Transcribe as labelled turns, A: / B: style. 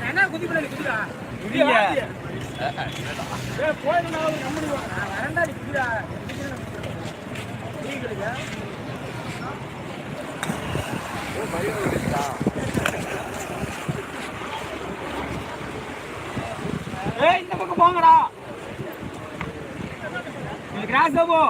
A: என்ன குதி பண்ணி குதிரா போயிடா வரண்டாடி குதிரா இந்த பக்கம் போங்கடா கிராஸ் போ